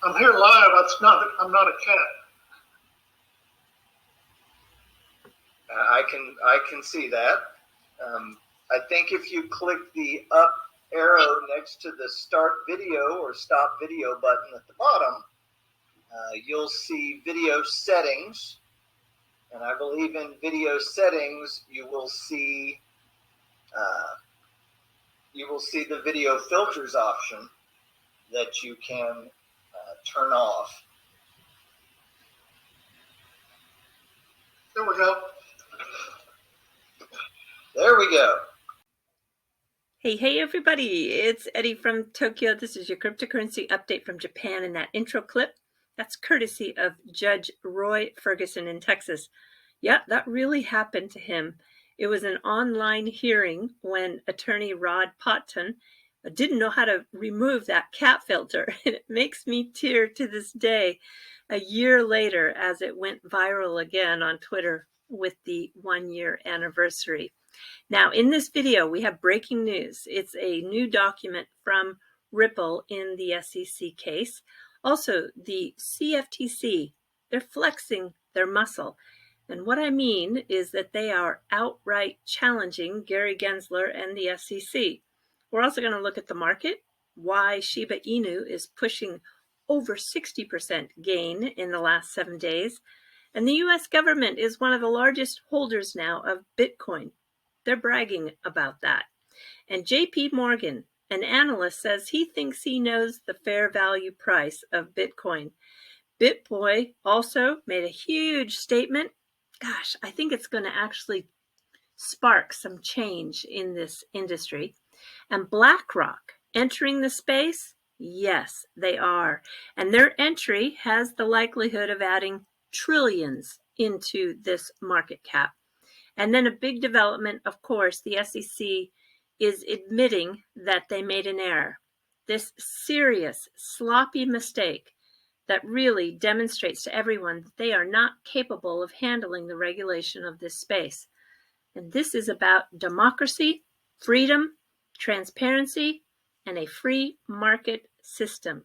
I'm here live. I'm not a cat. I can see that. I think if you click the up arrow next to the start video or stop video button at the bottom, you'll see video settings. And I believe in video settings, you will see the video filters option that you can turn off. There we go. There we go. Hey everybody, it's Eddie from Tokyo. This is your cryptocurrency update from Japan, and that intro clip, that's courtesy of Judge Roy Ferguson in Texas. Yeah, that really happened to him. It was an online hearing when attorney Rod Potton didn't know how to remove that cat filter. And it makes me tear to this day, a year later, as it went viral again on Twitter with the 1-year anniversary. Now, in this video, we have breaking news. It's a new document from Ripple in the SEC case. Also, the CFTC, they're flexing their muscle. And what I mean is that they are outright challenging Gary Gensler and the SEC. We're also going to look at the market, why Shiba Inu is pushing over 60% gain in the last 7 days. And the US government is one of the largest holders now of Bitcoin. They're bragging about that. And JP Morgan, an analyst, says he thinks he knows the fair value price of Bitcoin. BitBoy also made a huge statement. Gosh, I think it's going to actually spark some change in this industry. And BlackRock entering the space? Yes, they are. And their entry has the likelihood of adding trillions into this market cap. And then a big development, of course, the SEC is admitting that they made an error. This serious, sloppy mistake that really demonstrates to everyone that they are not capable of handling the regulation of this space. And this is about democracy, freedom, transparency, and a free market system,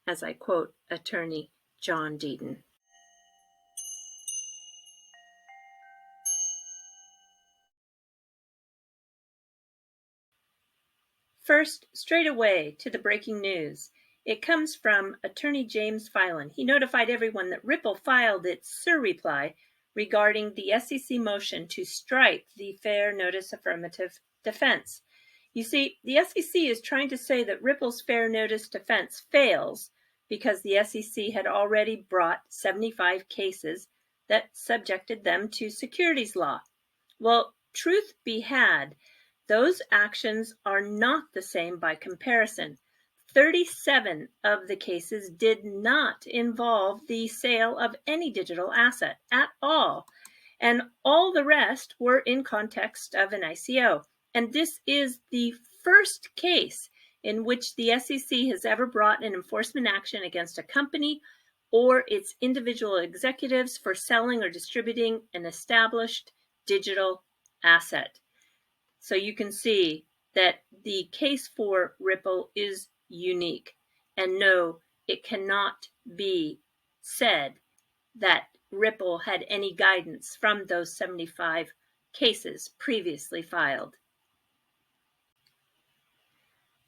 as I quote attorney John Deaton. First, straight away to the breaking news. It comes from attorney James Filan. He notified everyone that Ripple filed its Sur-Reply regarding the SEC motion to strike the fair notice affirmative defense. You see, the SEC is trying to say that Ripple's fair notice defense fails because the SEC had already brought 75 cases that subjected them to securities law. Well, truth be had, those actions are not the same by comparison. 37 of the cases did not involve the sale of any digital asset at all, and all the rest were in context of an ICO. And this is the first case in which the SEC has ever brought an enforcement action against a company or its individual executives for selling or distributing an established digital asset. So you can see that the case for Ripple is unique. And no, it cannot be said that Ripple had any guidance from those 75 cases previously filed.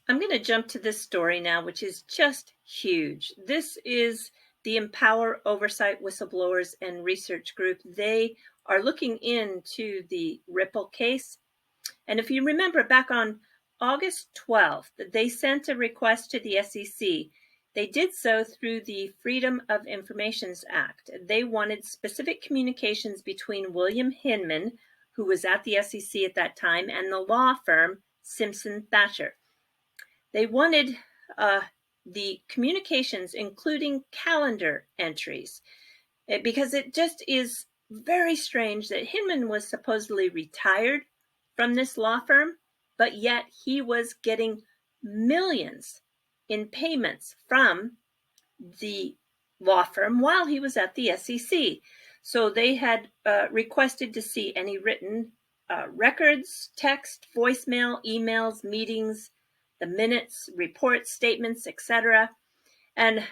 I'm going to jump to this story now, which is just huge. This is the Empower Oversight Whistleblowers and Research Group. They are looking into the Ripple case. And if you remember, back on August 12th, they sent a request to the SEC. They did so through the Freedom of Information Act. They wanted specific communications between William Hinman, who was at the SEC at that time, and the law firm Simpson Thacher. They wanted the communications, including calendar entries, because it just is very strange that Hinman was supposedly retired from this law firm, but yet he was getting millions in payments from the law firm while he was at the SEC. So they had requested to see any written records, text, voicemail, emails, meetings, the minutes, reports, statements, etc. And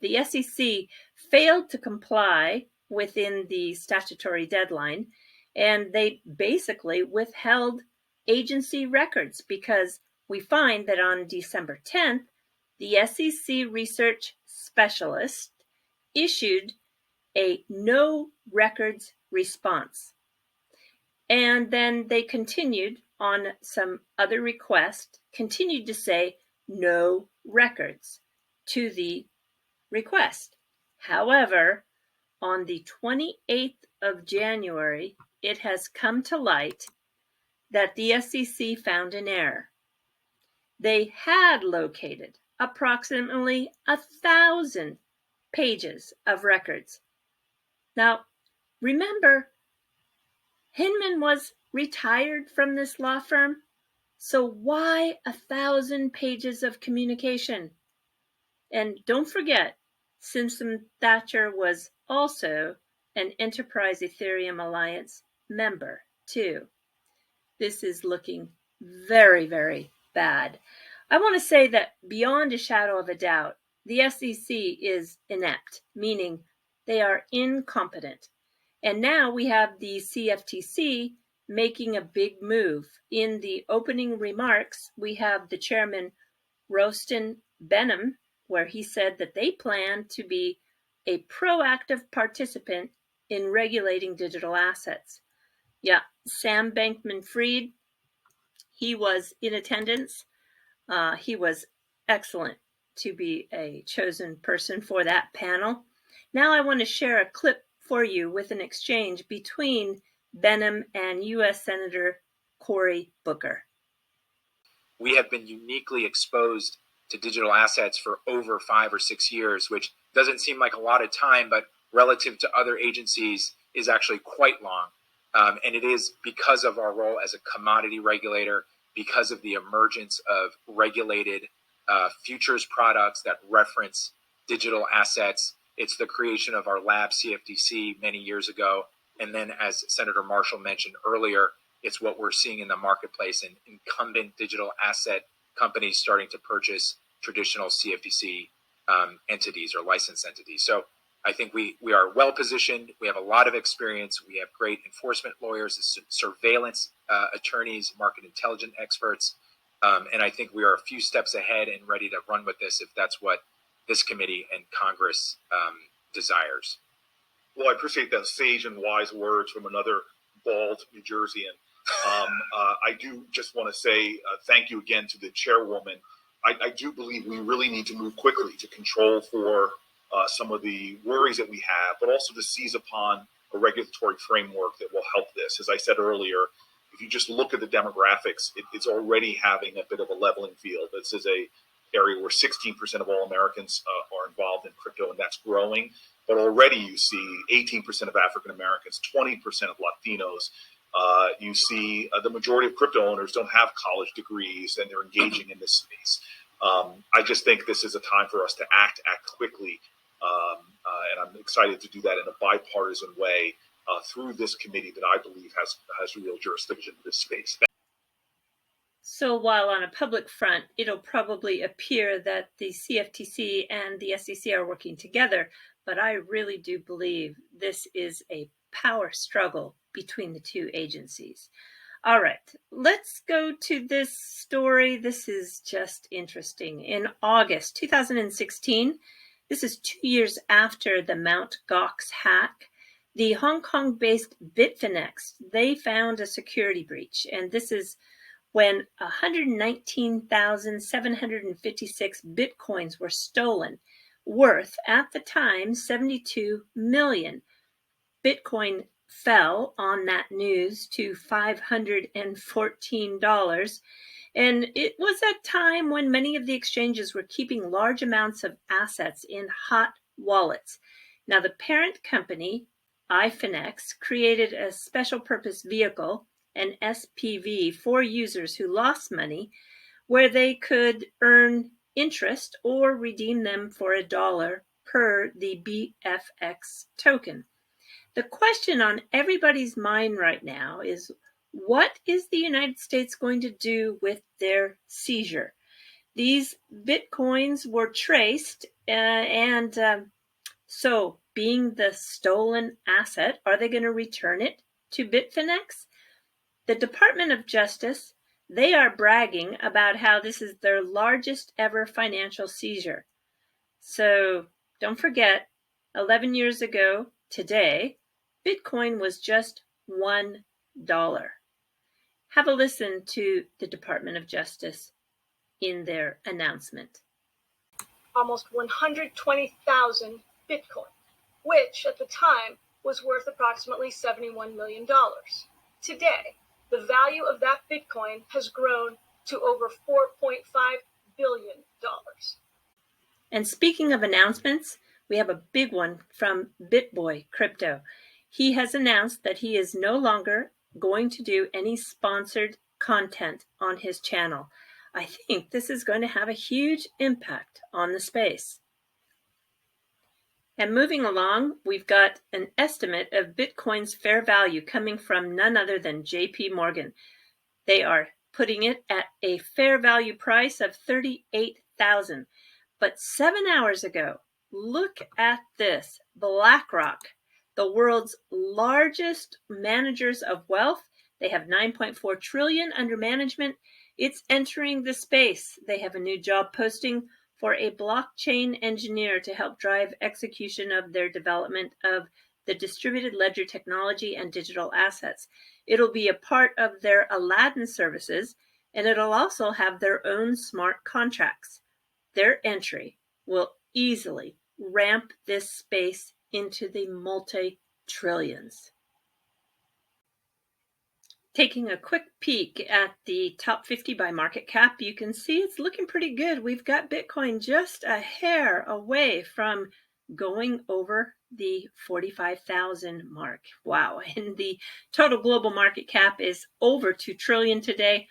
the SEC failed to comply within the statutory deadline, and they basically withheld agency records because we find that on December 10th, the SEC research specialist issued a no records response. And then they continued on some other request, continued to say no records to the request. However, on the 28th of January, it has come to light that the SEC found an error. They had located approximately 1,000 pages of records. Now, remember, Hinman was retired from this law firm, so why 1,000 pages of communication? And don't forget, Simpson Thacher was also an Enterprise Ethereum Alliance member, too. This is looking very, very bad. I want to say that beyond a shadow of a doubt, the SEC is inept, meaning they are incompetent. And now we have the CFTC making a big move. In the opening remarks, we have the chairman, Rostin Benham, where he said that they plan to be a proactive participant in regulating digital assets. Yeah, Sam Bankman-Fried, he was in attendance. He was excellent to be a chosen person for that panel. Now I want to share a clip for you with an exchange between Benham and U.S. Senator Cory Booker. We have been uniquely exposed to digital assets for over 5 or 6 years, which doesn't seem like a lot of time, but relative to other agencies is actually quite long. And it is because of our role as a commodity regulator, because of the emergence of regulated futures products that reference digital assets. It's the creation of our lab CFTC many years ago. And then, as Senator Marshall mentioned earlier, it's what we're seeing in the marketplace and incumbent digital asset companies starting to purchase traditional CFTC entities or licensed entities. So I think we are well positioned. We have a lot of experience. We have great enforcement lawyers, surveillance attorneys, market intelligence experts. And I think we are a few steps ahead and ready to run with this if that's what this committee and Congress desires. Well, I appreciate that sage and wise words from another bald New Jerseyan. I do just want to say thank you again to the chairwoman. I do believe we really need to move quickly to control for some of the worries that we have, but also to seize upon a regulatory framework that will help this. As I said earlier, if you just look at the demographics, it's already having a bit of a leveling field. This is a area where 16% of all Americans are involved in crypto, and that's growing. But already you see 18% of African Americans, 20% of Latinos. You see the majority of crypto owners don't have college degrees, and they're engaging in this space. I just think this is a time for us to act quickly, and I'm excited to do that in a bipartisan way through this committee that I believe has real jurisdiction in this space. So while on a public front, it'll probably appear that the CFTC and the SEC are working together, but I really do believe this is a power struggle between the two agencies. All right, let's go to this story. This is just interesting. In August 2016, this is 2 years after the Mt. Gox hack, the Hong Kong-based Bitfinex, they found a security breach, and this is when 119,756 Bitcoins were stolen, worth, at the time, 72 million. Bitcoin fell on that news to $514. And it was a time when many of the exchanges were keeping large amounts of assets in hot wallets. Now, the parent company, iFinex, created a special purpose vehicle, an SPV, for users who lost money, where they could earn interest or redeem them for $1 per the BFX token. The question on everybody's mind right now is, what is the United States going to do with their seizure? These Bitcoins were traced So being the stolen asset, are they going to return it to Bitfinex? The Department of Justice, they are bragging about how this is their largest ever financial seizure. So don't forget, 11 years ago today, Bitcoin was just $1. Have a listen to the Department of Justice in their announcement. Almost 120,000 Bitcoin, which at the time was worth approximately $71 million. Today, the value of that Bitcoin has grown to over $4.5 billion. And speaking of announcements, we have a big one from BitBoy Crypto. He has announced that he is no longer going to do any sponsored content on his channel. I think this is going to have a huge impact on the space. And moving along, we've got an estimate of Bitcoin's fair value coming from none other than JP Morgan. They are putting it at a fair value price of $38,000. But 7 hours ago, look at this. BlackRock, the world's largest managers of wealth, they have 9.4 trillion under management. It's entering the space. They have a new job posting for a blockchain engineer to help drive execution of their development of the distributed ledger technology and digital assets. It'll be a part of their Aladdin services, and it'll also have their own smart contracts. Their entry will easily ramp this space into the multi-trillions. Taking a quick peek at the top 50 by market cap, you can see it's looking pretty good. We've got Bitcoin just a hair away from going over the 45,000 mark. Wow. And the total global market cap is over 2 trillion today.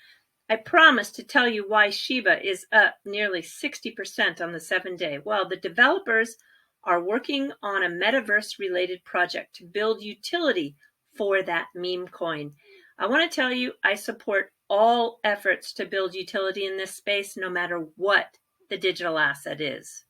I promised to tell you why Shiba is up nearly 60% on the 7-day. Well, the developers are working on a metaverse-related project to build utility for that meme coin. I want to tell you, I support all efforts to build utility in this space, no matter what the digital asset is.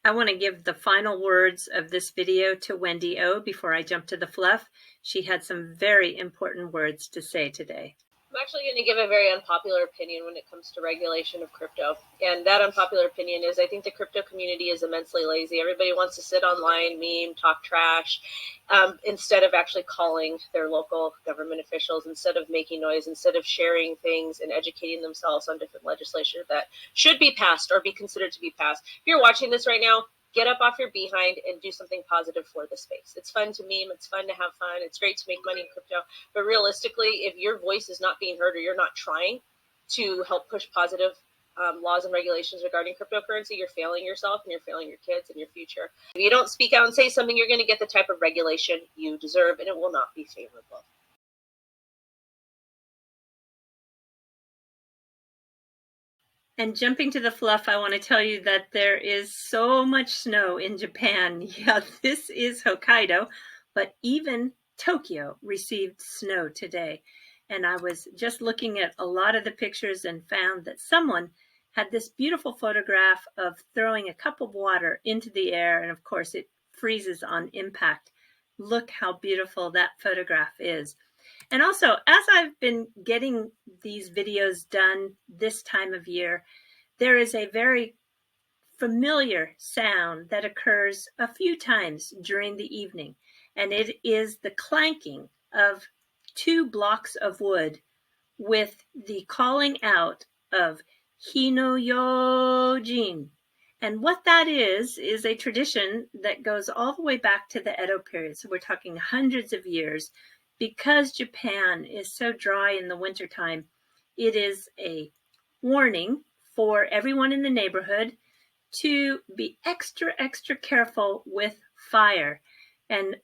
I want to give the final words of this video to Wendy O before I jump to the fluff. She had some very important words to say today. I'm actually going to give a very unpopular opinion when it comes to regulation of crypto. And that unpopular opinion is I think the crypto community is immensely lazy. Everybody wants to sit online, meme, talk trash, instead of actually calling their local government officials, instead of making noise, instead of sharing things and educating themselves on different legislation that should be passed or be considered to be passed. If you're watching this right now, get up off your behind and do something positive for the space. It's fun to meme. It's fun to have fun. It's great to make money in crypto. But realistically, if your voice is not being heard or you're not trying to help push positive laws and regulations regarding cryptocurrency, you're failing yourself and you're failing your kids and your future. If you don't speak out and say something, you're going to get the type of regulation you deserve, and it will not be favorable. And jumping to the fluff, I want to tell you that there is so much snow in Japan. Yeah, this is Hokkaido, but even Tokyo received snow today. And I was just looking at a lot of the pictures and found that someone had this beautiful photograph of throwing a cup of water into the air. And of course, it freezes on impact. Look how beautiful that photograph is. And also, as I've been getting these videos done this time of year, there is a very familiar sound that occurs a few times during the evening, and it is the clanking of 2 blocks of wood with the calling out of Hino-yojin. And what that is a tradition that goes all the way back to the Edo period. So we're talking hundreds of years. Because Japan is so dry in the wintertime, it is a warning for everyone in the neighborhood to be extra careful with fire. And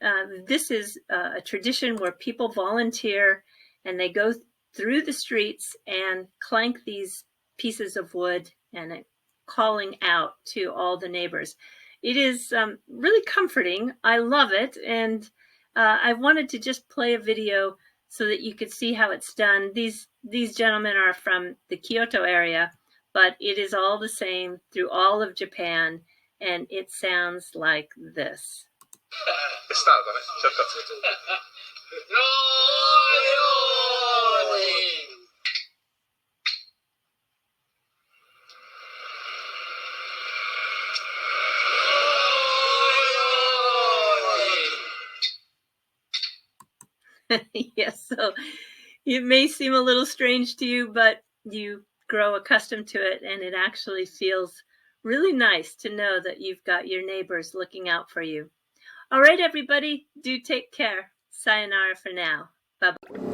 this is a tradition where people volunteer and they go through the streets and clank these pieces of wood and calling out to all the neighbors. It is really comforting. I love it. And I wanted to just play a video so that you could see how it's done. These gentlemen are from the Kyoto area, but it is all the same through all of Japan, and it sounds like this. Yes, so it may seem a little strange to you, but you grow accustomed to it, and it actually feels really nice to know that you've got your neighbors looking out for you. All right, everybody, do take care. Sayonara for now. Bye-bye.